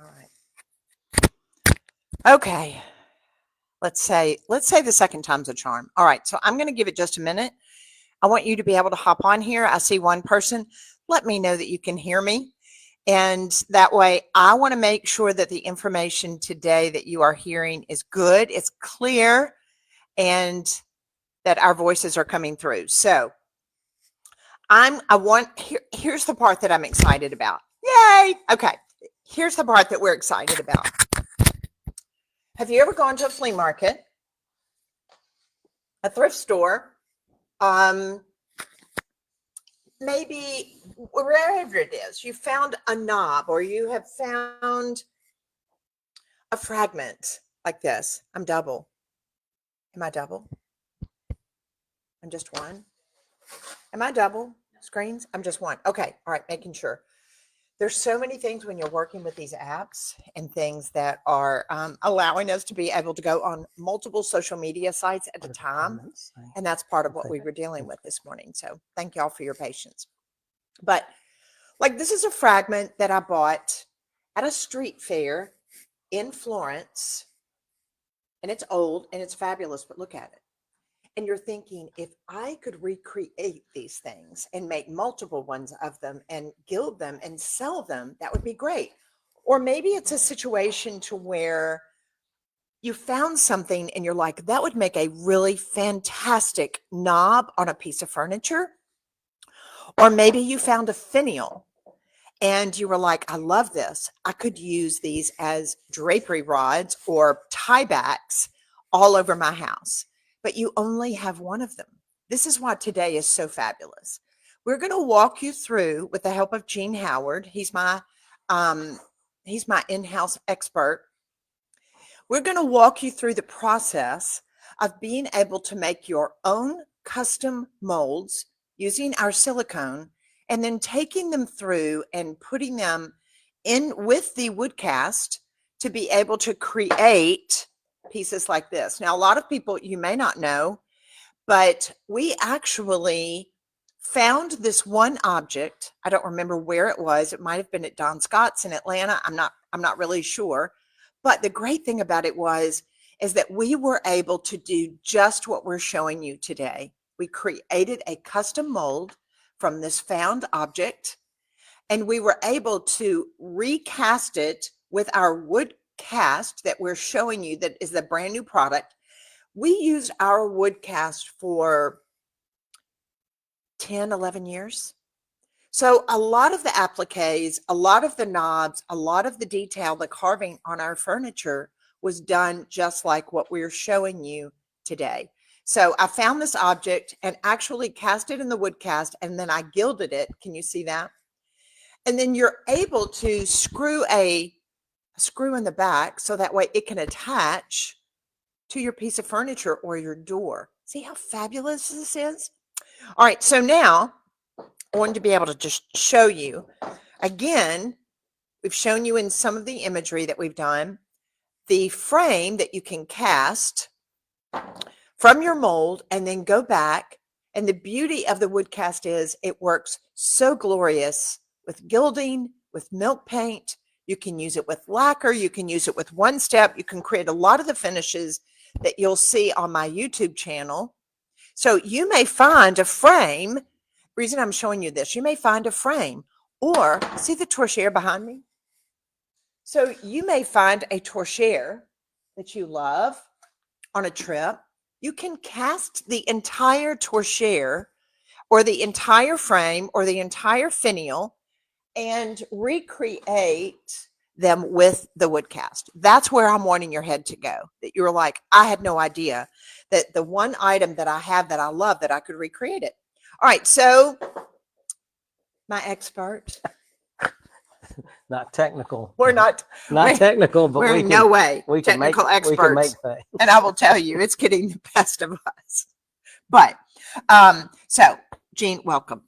All right. Okay. Let's say the second time's a charm. All right. So I'm going to give it just a minute. I want you to be able to hop on here. I see one person. Let me know that you can hear me. And that way, I want to make sure that the information today that you are hearing is good, it's clear, and that our voices are coming through. So here's the part that I'm excited about. Yay! Okay. Here's the part that we're excited about. Have you ever gone to a flea market, a thrift store, maybe wherever it is, you found a knob or you have found a fragment like this? I'm double. Am I double? I'm just one. Am I double screens? I'm just one. Okay. All right. Making sure. There's so many things when you're working with these apps and things that are allowing us to be able to go on multiple social media sites at a time. And that's part of what we were dealing with this morning. So thank y'all for your patience. But like, this is a fragment that I bought at a street fair in Florence, and it's old and it's fabulous, but look at it. And you're thinking, if I could recreate these things and make multiple ones of them and gild them and sell them, that would be great. Or maybe it's a situation to where you found something and you're like, that would make a really fantastic knob on a piece of furniture. Or maybe you found a finial and you were like, I love this. I could use these as drapery rods or tie backs all over my house. But you only have one of them. This is why today is so fabulous. We're going to walk you through with the help of Gene Howard. He's my in-house expert. We're going to walk you through the process of being able to make your own custom molds using our silicone, and then taking them through and putting them in with the WoodCast to be able to create pieces like this. Now, a lot of people, you may not know, but we actually found this one object. I don't remember where it was. It might have been at Don Scott's in Atlanta. I'm not really sure. But the great thing about it is that we were able to do just what we're showing you today. We created a custom mold from this found object, and we were able to recast it with our WoodCast that we're showing you, that is the brand new product. We used our WoodCast for 10, 11 years. So a lot of the appliques, a lot of the knobs, a lot of the detail, the carving on our furniture was done just like what we're showing you today. So I found this object and actually cast it in the WoodCast, and then I gilded it. Can you see that? And then you're able to screw a screw in the back so that way it can attach to your piece of furniture or your door. See how fabulous this is? All right, so now I wanted to be able to just show you again. We've shown you in some of the imagery that we've done the frame that you can cast from your mold and then go back. And the beauty of the WoodCast is it works so glorious with gilding, with milk paint. You can use it with lacquer. You can use it with one step. You can create a lot of the finishes that you'll see on my YouTube channel. So you may find a frame. Reason I'm showing you this, you may find a frame, or see the torchère behind me? So you may find a torchère that you love on a trip. You can cast the entire torchère or the entire frame or the entire finial and recreate them with the WoodCast. That's where I'm wanting your head to go. That you're like, I had no idea that the one item that I have that I love, that I could recreate it. All right, so my expert. Not technical. We're not technical, but we're in no way we can technical make, experts. We can make things. And I will tell you, it's getting the best of us. But so Jean, welcome.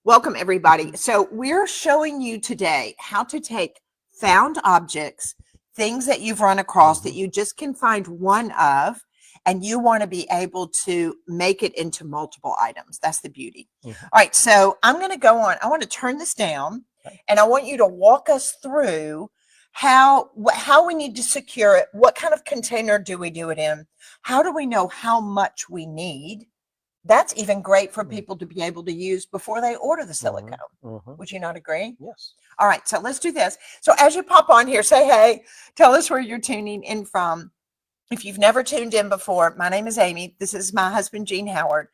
Welcome everybody. So we're showing you today how to take found objects, things that you've run across that you just can find one of, and you want to be able to make it into multiple items. That's the beauty. All right, so I'm going to go on. I want to turn this down. And I want you to walk us through how we need to secure it. What kind of container do we do it in? How do we know how much we need? That's even great for people to be able to use before they order the silicone. Would you not agree? Yes. All right, so let's do this. So as you pop on here, say hey, tell us where you're tuning in from. If you've never tuned in before, my name is Amy. This is my husband, Gene Howard.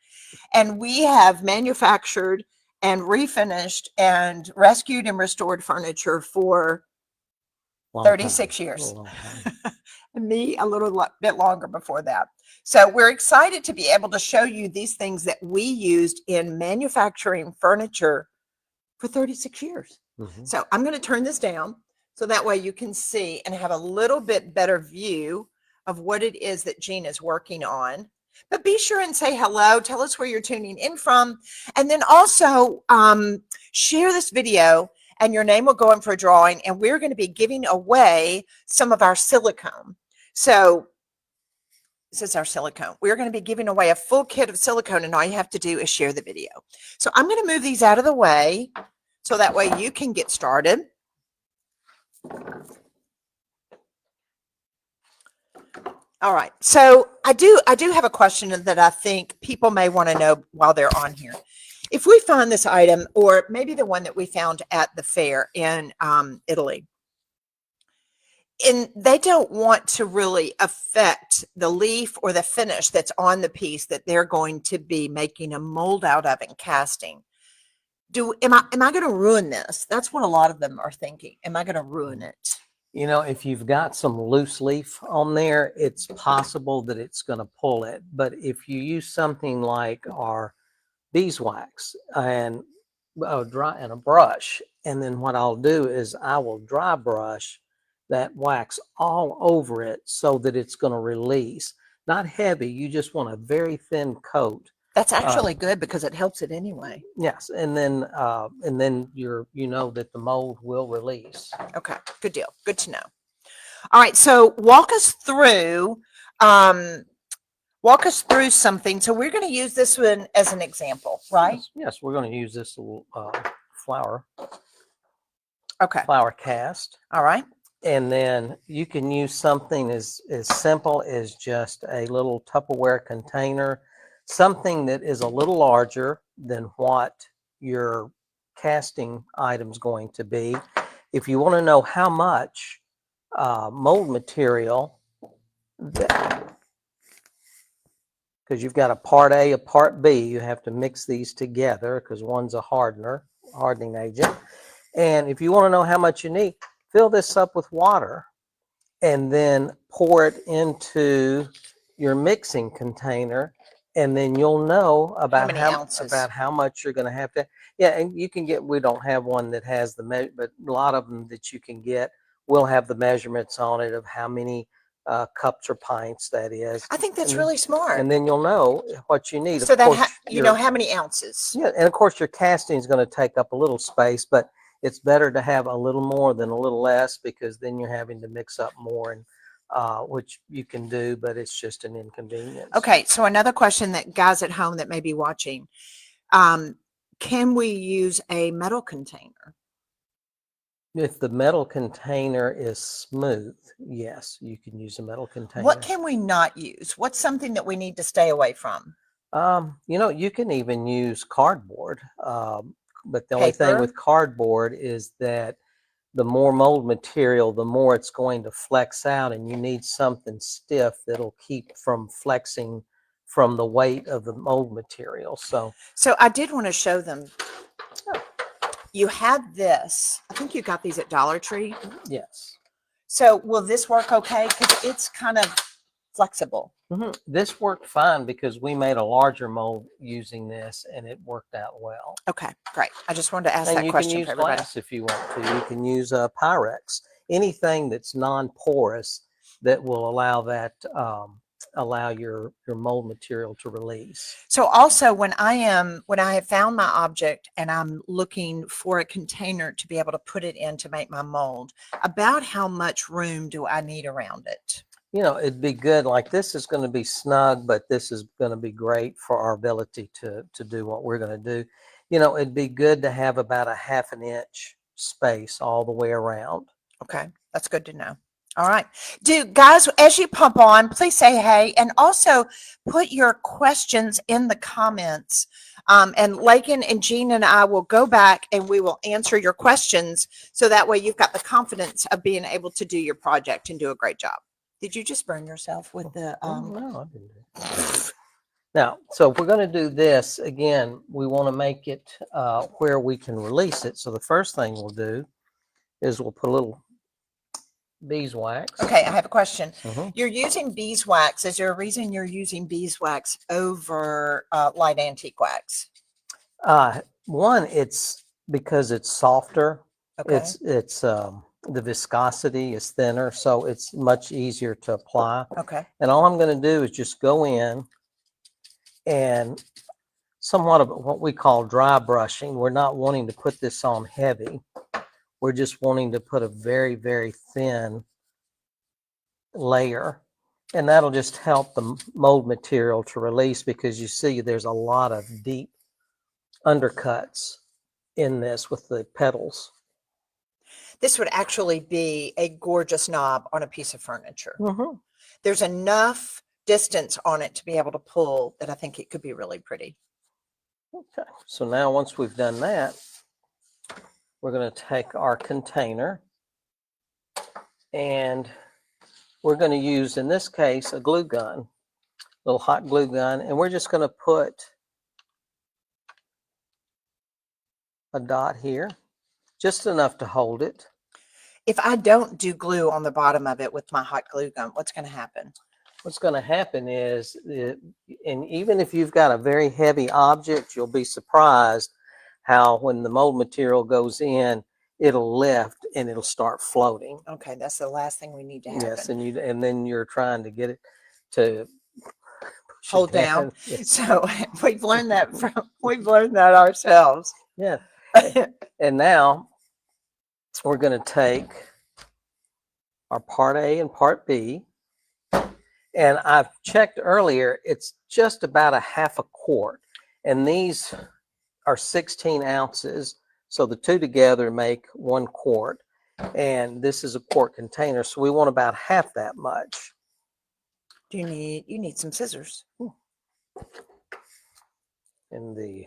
And we have manufactured and refinished and rescued and restored furniture for 36 years. And me a little bit longer before that. So we're excited to be able to show you these things that we used in manufacturing furniture for 36 years. So I'm going to turn this down so that way you can see and have a little bit better view of what it is that Gene is working on. But be sure and say hello. Tell us where you're tuning in from. And then also share this video and your name will go in for a drawing. And we're going to be giving away some of our silicone. So this is our silicone. We're going to be giving away a full kit of silicone, and all you have to do is share the video. So I'm going to move these out of the way so that way you can get started. All right. So I do have a question that I think people may want to know while they're on here. If we find this item, or maybe the one that we found at the fair in Italy, and they don't want to really affect the leaf or the finish that's on the piece that they're going to be making a mold out of and casting. Am I going to ruin this? That's what a lot of them are thinking. Am I going to ruin it? You know, if you've got some loose leaf on there, it's possible that it's going to pull it. But if you use something like our beeswax and a brush, and then what I'll do is I will dry brush that wax all over it so that it's going to release. Not heavy, you just want a very thin coat. That's actually good because it helps it anyway. Yes, and then you know that the mold will release. Okay, good deal. Good to know. All right, so walk us through something. So we're going to use this one as an example, right? Yes, we're going to use this little flower. Okay. Flower cast. All right. And then you can use something as simple as just a little Tupperware container, something that is a little larger than what your casting item's going to be. If you want to know how much mold material, because you've got a part A, a part B, you have to mix these together because one's a hardening agent. And if you want to know how much you need, fill this up with water and then pour it into your mixing container, and then you'll know about how much you're going to have to. Yeah, and you can get, we don't have one that has the measure, but a lot of them that you can get will have the measurements on it of how many cups or pints that is. I think that's really smart. And then you'll know what you need. So that you know how many ounces. Yeah, and of course your casting is going to take up a little space, but it's better to have a little more than a little less, because then you're having to mix up more, and which you can do, but it's just an inconvenience. Okay, so another question that guys at home that may be watching, can we use a metal container? If the metal container is smooth, yes, you can use a metal container. What can we not use? What's something that we need to stay away from? You know, you can even use cardboard. But the only thing with cardboard is that the more mold material, the more it's going to flex out, and you need something stiff that'll keep from flexing from the weight of the mold material. So I did want to show them. You have this. I think you got these at Dollar Tree. Yes. So will this work okay? Because it's kind of flexible. This worked fine because we made a larger mold using this, and it worked out well. Okay, great. I just wanted to ask that question. You can use glass if you want to. You can use Pyrex, anything that's non-porous that will allow that allow your mold material to release. So also when I have found my object and I'm looking for a container to be able to put it in to make my mold, about how much room do I need around it? You know, it'd be good, like this is going to be snug, but this is going to be great for our ability to do what we're going to do. You know, it'd be good to have about a 1/2 inch space all the way around. Okay, that's good to know. All right. Guys, as you pump on, please say hey, and also put your questions in the comments. And Lakin and Jean and I will go back and we will answer your questions, so that way you've got the confidence of being able to do your project and do a great job. Did you just burn yourself with the No, I didn't do it. Now, so if we're going to do this, again, we want to make it where we can release it. So the first thing we'll do is we'll put a little beeswax. Okay, I have a question. Mhm. You're using beeswax. Is there a reason you're using beeswax over light antique wax? One, it's because it's softer. Okay. It's the viscosity is thinner, so it's much easier to apply. Okay. And all I'm going to do is just go in and somewhat of what we call dry brushing. We're not wanting to put this on heavy. We're just wanting to put a very, very thin layer. And that'll just help the mold material to release, because you see there's a lot of deep undercuts in this with the petals. This would actually be a gorgeous knob on a piece of furniture. Mm-hmm. There's enough distance on it to be able to pull that I think it could be really pretty. Okay, so now once we've done that, we're going to take our container and we're going to use, in this case, a glue gun, a little hot glue gun, and we're just going to put a dot here, just enough to hold it. If I don't do glue on the bottom of it with my hot glue gun, what's going to happen? What's going to happen is, and even if you've got a very heavy object, you'll be surprised how when the mold material goes in, it'll lift and it'll start floating. Okay, that's the last thing we need to happen. Yes, and then you're trying to get it to hold down. Yes. So we've learned that ourselves. Yeah. And now we're going to take our part A and part B. And I've checked earlier, it's just about a half a quart. And these are 16 ounces. So the two together make 1 quart. And this is a quart container. So we want about half that much. You need some scissors. In the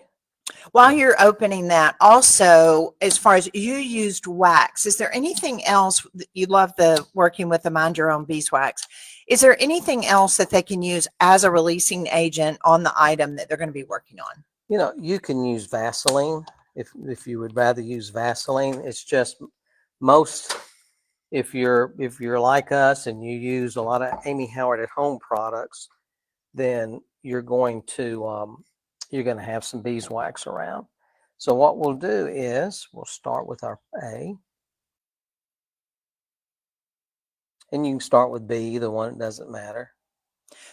While you're opening that, also, as far as you used wax, is there anything else that you love working with the Mind Your Own beeswax? Is there anything else that they can use as a releasing agent on the item that they're going to be working on? You know, you can use Vaseline if you would rather use Vaseline. It's just most, if you're like us and you use a lot of Amy Howard at Home products, then you're going to have some beeswax around. So what we'll do is we'll start with our A. And you can start with B, either one, it doesn't matter.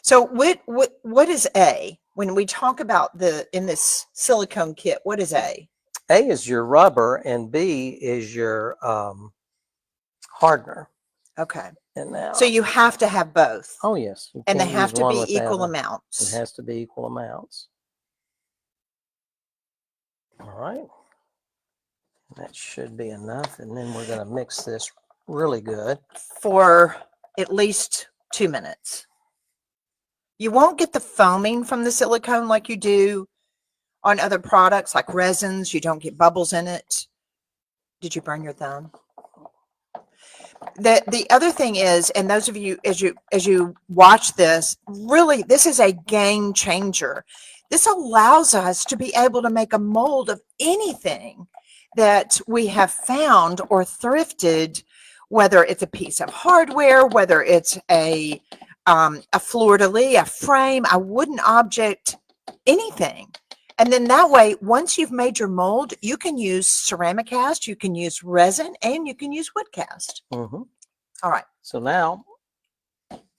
So what is A? When we talk about in this silicone kit, what is A? A is your rubber and B is your hardener. Okay. And now, so you have to have both. Oh yes. And they have to be equal amounts. It has to be equal amounts. All right. That should be enough. And then we're going to mix this really good. For at least 2 minutes. You won't get the foaming from the silicone like you do on other products like resins. You don't get bubbles in it. Did you burn your thumb? The other thing is, and those of you as you watch this, really, this is a game changer. This allows us to be able to make a mold of anything that we have found or thrifted, whether it's a piece of hardware, whether it's a fleur-de-lis, a frame, a wooden object, anything. And then that way, once you've made your mold, you can use ceramic cast, you can use resin, and you can use wood cast. Mm-hmm. All right. So now,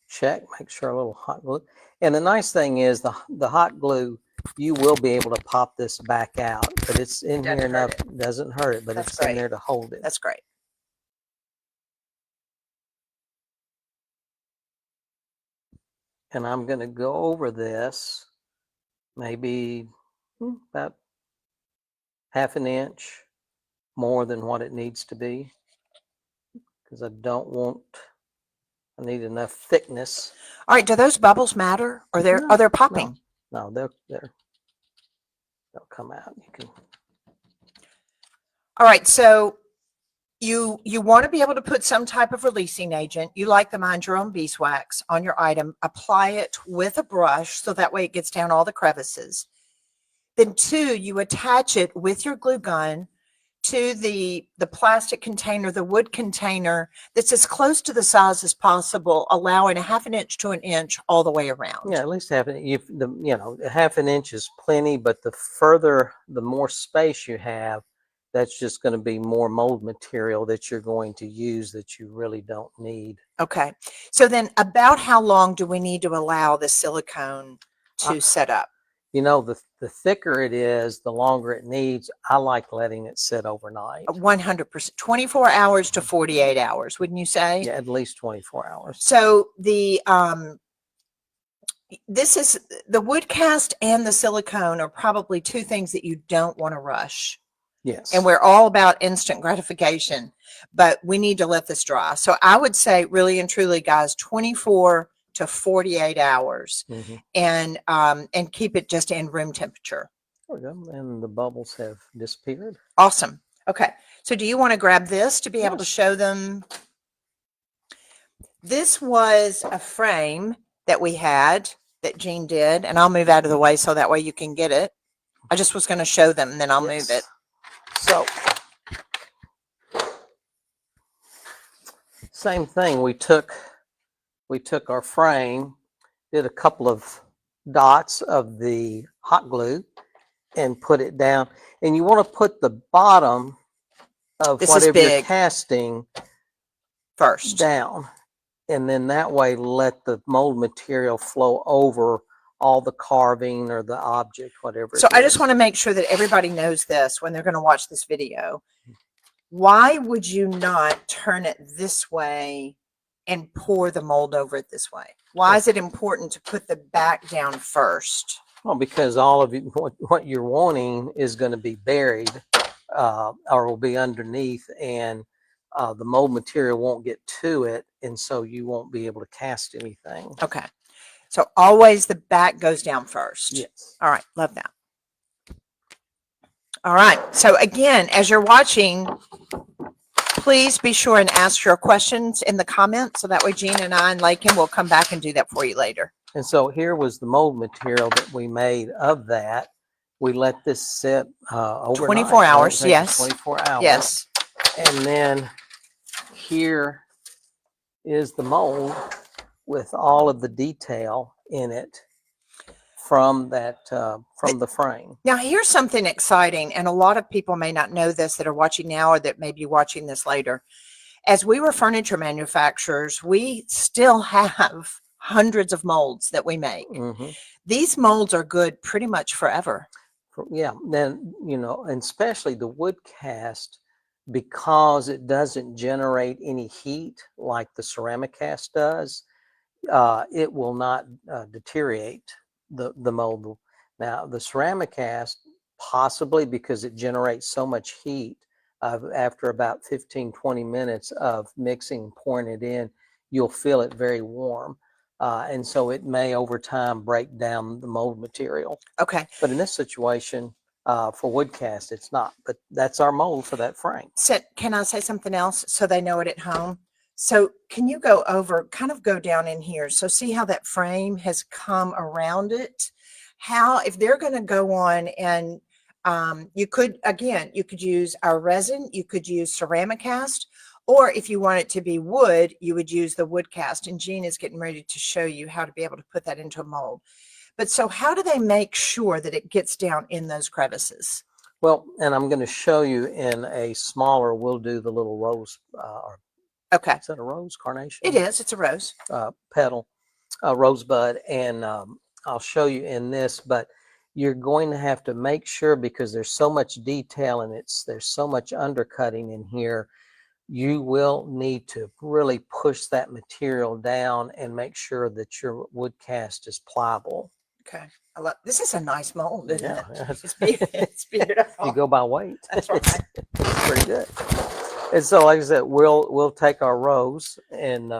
check, make sure a little hot glue. And the nice thing is the hot glue, you will be able to pop this back out, but it's in here enough, it doesn't hurt it, but it's in there to hold it. That's great. And I'm going to go over this maybe about half an inch more than what it needs to be because I don't want, I need enough thickness. All right. Do those bubbles matter, or are they popping? No, they'll come out. You can. All right. So you want to be able to put some type of releasing agent. You like the Mind Your Own Beeswax on your item. Apply it with a brush so that way it gets down all the crevices. Then 2, you attach it with your glue gun to the plastic container, the wood container that's as close to the size as possible, allowing a 1/2 inch to 1 inch all the way around. Yeah, at least half an if the you know 1/2 inch is plenty, but the more space you have, that's just going to be more mold material that you're going to use that you really don't need. Okay. So then about how long do we need to allow the silicone to set up? You know, the thicker it is, the longer it needs. I like letting it sit overnight. 100%. 24 hours to 48 hours, wouldn't you say? Yeah, at least 24 hours. So this is the WoodCast and the silicone are probably 2 things that you don't want to rush. Yes. And we're all about instant gratification, but we need to let this dry. So I would say really and truly, guys, 24 to 48 hours and keep it just in room temperature. There we go. And the bubbles have disappeared. Awesome. Okay. So do you want to grab this to be able to show them? This was a frame that we had that Jean did, and I'll move out of the way so that way you can get it. I just was going to show them and then I'll move it. So same thing. We took our frame, did a couple of dots of the hot glue and put it down. And you want to put the bottom of whatever you're casting first down. And then that way let the mold material flow over all the carving or the object, whatever. So I just want to make sure that everybody knows this when they're going to watch this video. Why would you not turn it this way and pour the mold over it this way? Why is it important to put the back down first? Well, because all of you, what you're wanting is going to be buried or will be underneath, and the mold material won't get to it, and so you won't be able to cast anything. Okay. So always the back goes down first. Yes. All right. Love that. All right. So again, as you're watching, please be sure and ask your questions in the comments so that way Jean and I and Lakin will come back and do that for you later. And so here was the mold material that we made of that. We let this sit overnight. 24 hours. Yes. 24 hours. Yes. And then here is the mold with all of the detail in it from that from the frame. Now here's something exciting, and a lot of people may not know this that are watching now or that may be watching this later. As we were furniture manufacturers, we still have hundreds of molds that we make. These molds are good pretty much forever. Yeah, then and especially the wood cast, because it doesn't generate any heat like the ceramic cast does. It will not deteriorate the mold. Now the ceramic cast, possibly because it generates so much heat, after about 15-20 minutes of mixing, pouring it in, you'll feel it very warm, and so it may over time break down the mold material. Okay. But in this situation, for wood cast, it's not. But that's our mold for that frame. So can I say something else so they know it at home? So can you go over, kind of go down in here? So see how that frame has come around it? How, if they're going to go on and you could use our resin, you could use ceramic cast, or if you want it to be wood, you would use the wood cast. And Jean is getting ready to show you how to be able to put that into a mold. But so how do they make sure that it gets down in those crevices? Well, and I'm going to show you in a smaller, we'll do the little rose. Okay. Is that a rose? Carnation? It is. It's a rose. Petal, rosebud. And I'll show you in this, but you're going to have to make sure, because there's so much detail and there's so much undercutting in here, you will need to really push that material down and make sure that your wood cast is pliable. Okay. I love, this is a nice mold, isn't it? Yeah. It's beautiful. You go by weight. That's right. It's pretty good. And so, like I said, we'll take our rows and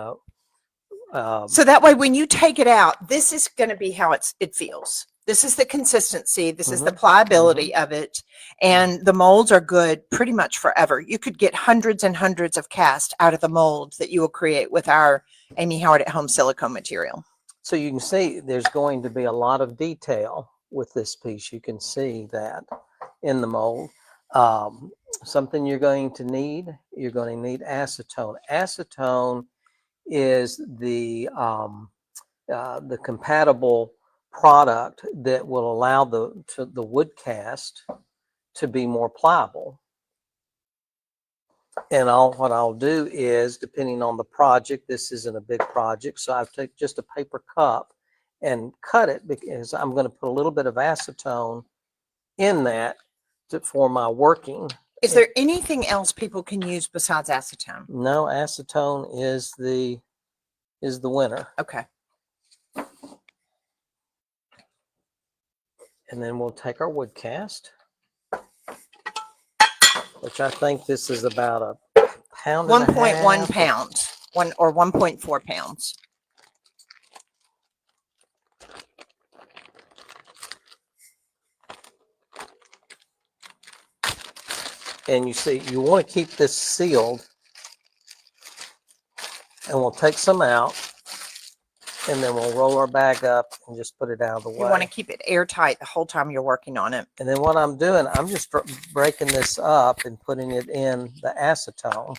So that way, when you take it out, this is going to be how it feels. This is the consistency. This is the pliability of it. And the molds are good pretty much forever. You could get hundreds and hundreds of casts out of the molds that you will create with our Amy Howard at Home silicone material. So you can see there's going to be a lot of detail with this piece. You can see that in the mold. Something you're going to need acetone. Acetone is the compatible product that will allow the WoodCast to be more pliable. And what I'll do is, depending on the project, this isn't a big project, so I've taken just a paper cup and cut it because I'm going to put a little bit of acetone in that for my working. Is there anything else people can use besides acetone? No, acetone is the winner. Okay. And then we'll take our WoodCast, which I think this is about a pound. 1.1 pounds, 1.4 pounds. And you see, you want to keep this sealed. And we'll take some out, and then we'll roll our bag up and just put it out of the way. You want to keep it airtight the whole time you're working on it. And then what I'm doing, I'm just breaking this up and putting it in the acetone.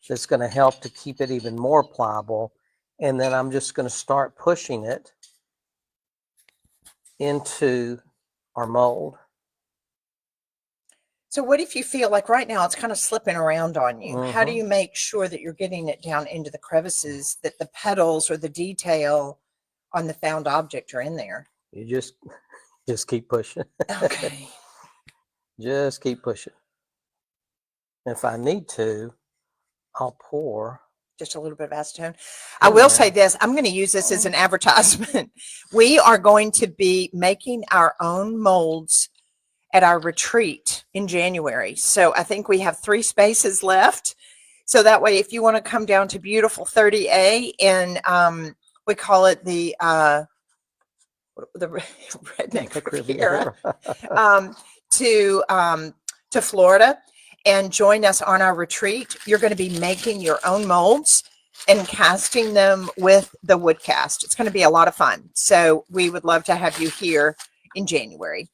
That's going to help to keep it even more pliable. And then I'm just going to start pushing it into our mold. So what if you feel like right now it's kind of slipping around on you? How do you make sure that you're getting it down into the crevices, that the petals or the detail on the found object are in there? You just keep pushing. Okay. Just keep pushing. If I need to, I'll pour just a little bit of acetone. I will say this, I'm going to use this as an advertisement. We are going to be making our own molds at our retreat in January. So I think we have 3 spaces left. So that way, if you want to come down to beautiful 30A, and we call it the Redneck Riviera, to Florida, and join us on our retreat, you're going to be making your own molds and casting them with the WoodCast. It's going to be a lot of fun. So we would love to have you here in January.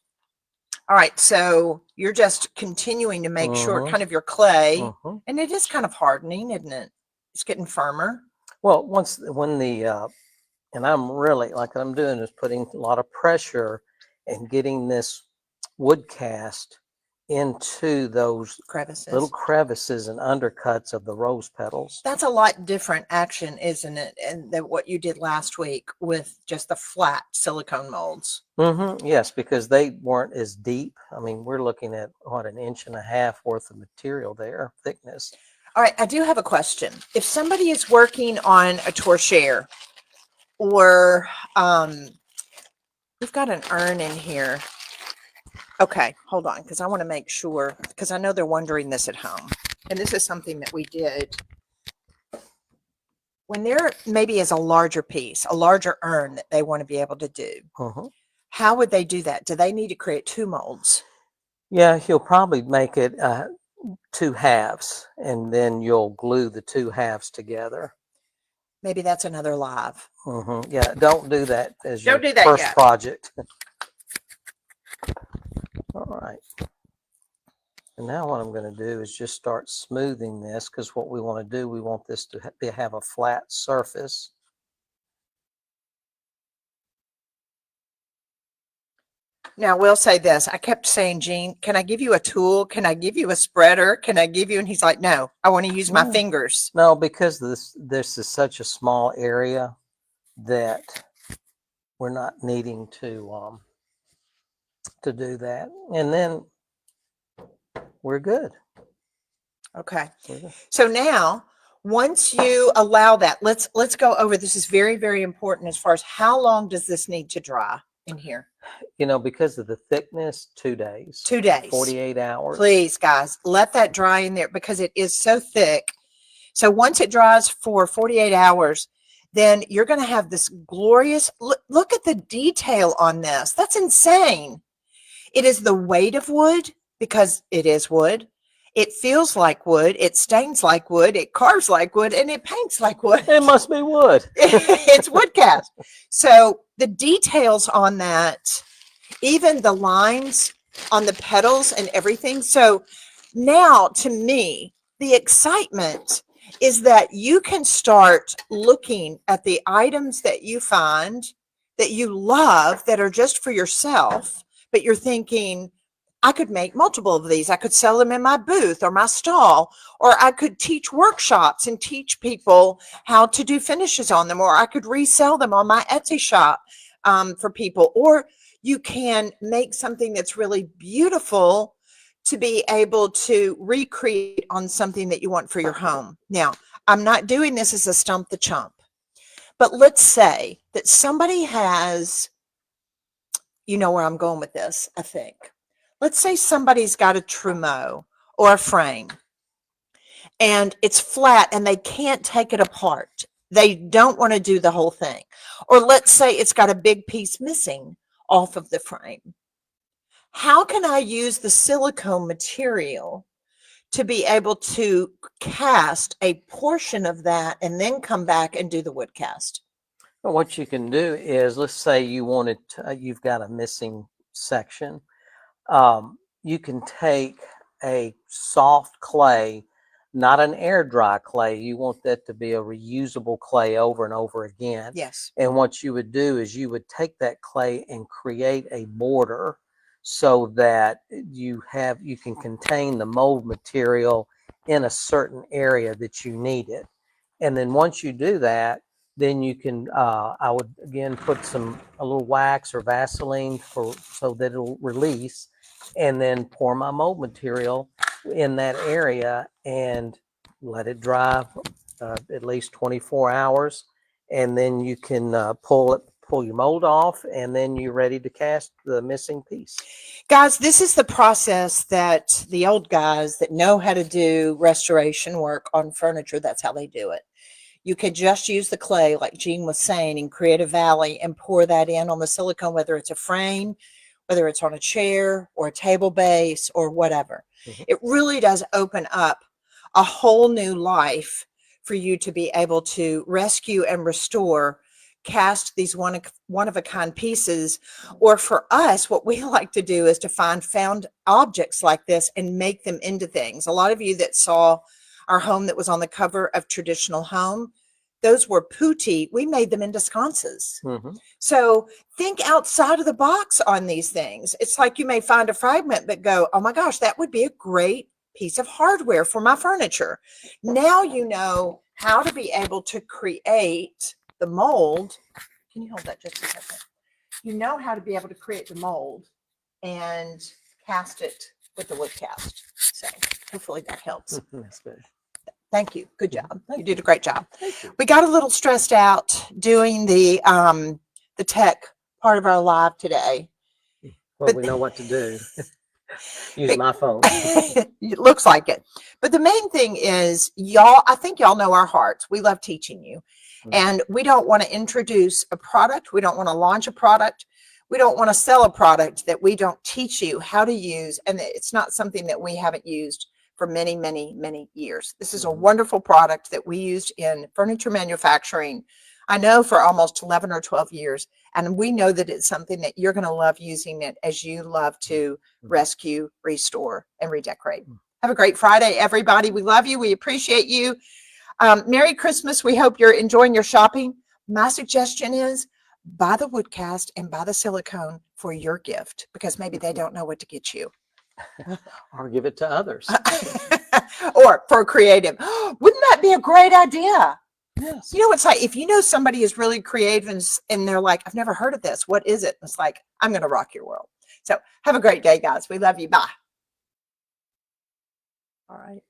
All right, so you're just continuing to make sure kind of your clay, and it is kind of hardening, isn't it? It's getting firmer. Well, and I'm really, like what I'm doing is putting a lot of pressure and getting this WoodCast into those little crevices and undercuts of the rose petals. That's a lot different action, isn't it? And than what you did last week with just the flat silicone molds. Yes, because they weren't as deep. I mean, we're looking at what, 1.5 inches worth of material there, thickness. All right, I do have a question. If somebody is working on a torchère, or we've got an urn in here. Okay, hold on, because I want to make sure, because I know they're wondering this at home. And this is something that we did. When there maybe is a larger piece, a larger urn that they want to be able to do, how would they do that? Do they need to create 2 molds? Yeah, you'll probably make it 2 halves, and then you'll glue the 2 halves together. Maybe that's another live. Yeah, don't do that as your do that first yet. project. All right. And now what I'm going to do is just start smoothing this, because what we want to do, we want this to have a flat surface. Now, we'll say this. I kept saying, Gene, can I give you a tool? Can I give you a spreader? Can I give you? And he's like, no, I want to use my fingers. No, because this is such a small area that we're not needing to do that. And then we're good. Okay. So now, once you allow that, let's go over, this is very, very important as far as how long does this need to dry? in here? You know, because of the thickness, 2 days. 2 days. 48 hours. Please, guys, let that dry in there because it is so thick. So once it dries for 48 hours, then you're going to have this glorious, look at the detail on this. That's insane. It is the weight of wood because it is wood. It feels like wood. It stains like wood. It carves like wood, and it paints like wood. It must be wood. It's WoodCast. So the details on that, even the lines on the petals and everything. So now, to me, the excitement is that you can start looking at the items that you find that you love that are just for yourself, but you're thinking, I could make multiple of these. I could sell them in my booth or my stall, or I could teach workshops and teach people how to do finishes on them, or I could resell them on my Etsy shop for people. Or you can make something that's really beautiful to be able to recreate on something that you want for your home. Now, I'm not doing this as a stump the chump, but let's say that somebody has, you know where I'm going with this, I think. Let's say somebody's got a trumeau or a frame and it's flat and they can't take it apart. They don't want to do the whole thing. Or let's say it's got a big piece missing off of the frame. How can I use the silicone material to be able to cast a portion of that and then come back and do the wood cast? Well, what you can do is, let's say you wanted to, you've got a missing section. You can take a soft clay, not an air dry clay. You want that to be a reusable clay over and over again. Yes. And what you would do is you would take that clay and create a border so that you can contain the mold material in a certain area that you need it. And then once you do that, then you can, I would again put a little wax or Vaseline so that it'll release, and then pour my mold material in that area and let it dry at least 24 hours. And then you can pull your mold off, and then you're ready to cast the missing piece. Guys, this is the process that the old guys that know how to do restoration work on furniture, that's how they do it. You could just use the clay, like Jean was saying, and create a valley and pour that in on the silicone, whether it's a frame, whether it's on a chair or a table base or whatever. Mm-hmm. It really does open up a whole new life for you to be able to rescue and restore, cast these one of a kind pieces. Or for us, what we like to do is to find found objects like this and make them into things. A lot of you that saw our home that was on the cover of Traditional Home, those were putti. We made them into sconces. Mm-hmm. So think outside of the box on these things. It's like you may find a fragment but go, oh my gosh, that would be a great piece of hardware for my furniture. Now you know how to be able to create the mold. Can you hold that just a second? You know how to be able to create the mold and cast it with the WoodCast. So hopefully that helps. That's good. Thank you. Good job. You did a great job. We got a little stressed out doing the tech part of our live today. Well, we know what to do. Use my phone. It looks like it. But the main thing is, y'all, I think y'all know our hearts. We love teaching you. And we don't want to introduce a product. We don't want to launch a product. We don't want to sell a product that we don't teach you how to use. And it's not something that we haven't used for many, many, many years. This is a wonderful product that we used in furniture manufacturing, I know, for almost 11 or 12 years. And we know that it's something that you're going to love using it as you love to rescue, restore, and redecorate. Have a great Friday, everybody. We love you. We appreciate you. Merry Christmas. We hope you're enjoying your shopping. My suggestion is buy the WoodCast and buy the silicone for your gift, because maybe they don't know what to get you. Or give it to others. Or for creative. Wouldn't that be a great idea? Yes. You know, it's like if you know somebody is really creative and they're like, I've never heard of this. What is it? It's like, I'm going to rock your world. So have a great day, guys. We love you. Bye. All right.